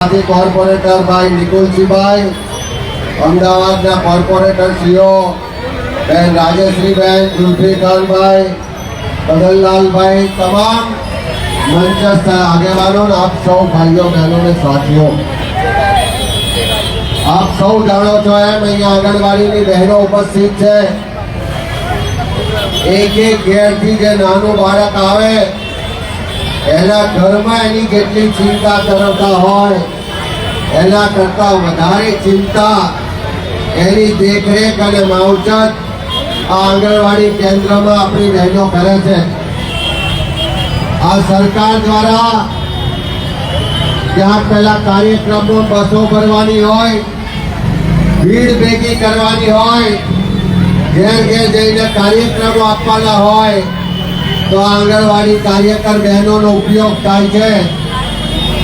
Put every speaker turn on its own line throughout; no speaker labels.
Corporator ભાઈ નિકુલજીભાઈ, અમદાવાદના corporator CO બેન રાજેશ્રીબેન, જુલ્ફીખાનભાઈ, બદનલાલભાઈ, તમામ મંચસ્થ આગેવાનો, આપ સૌ ભાઈઓ બહેનો ને સાથીઓ, આપ સૌ જાણો છો એમ અહીંયા આંગણવાડીની બહેનો ઉપસ્થિત છે। એક ઘેરથી જે નાનું બાળક આવે એના ઘરમાં એની કેટલી ચિંતા કરતા હોય એના કરતા વધારે ચિંતા એની દેખરેખ અને માવજત આ આંગણવાડી કેન્દ્રમાં આપણી બહેનો કરે છે। આ સરકાર દ્વારા ત્યાં પહેલા કાર્યક્રમો બસો ભરવાની હોય, ભીડ ભેગી કરવાની હોય, ઘેર ઘેર જઈને કાર્યક્રમો આપવાના હોય તો આંગણવાડી કાર્યકર બહેનોનો ઉપયોગ થાય છે।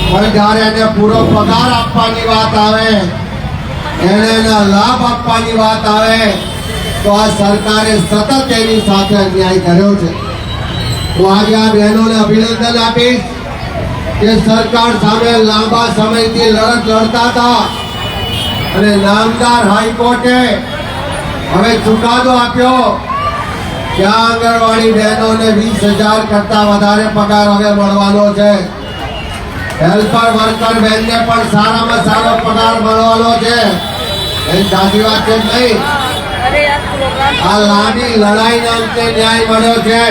પણ જ્યારે એને પૂરો પગાર આપવાની વાત આવે, એને એના લાભ આપવાની વાત આવે તો આ સરકારે સતત એની સાથે અન્યાય કર્યો છે। હું આજે આ બહેનોને અભિનંદન આપીશ કે સરકાર સામે લાંબા સમયથી લડત લડતા હતા અને નામદાર હાઈકોર્ટે હવે ચુકાદો આપ્યો કે આ આંગણવાડી બહેનોને 20,000 કરતા વધારે પગાર હવે મળવાનો છે। હેલ્પર વર્કર બહેનને પણ સારામાં સારો પગાર મળવાનો છે। એ સાચી વાત છે નહીં? આ લાંબી લડાઈના અંતે ન્યાય મળ્યો છે।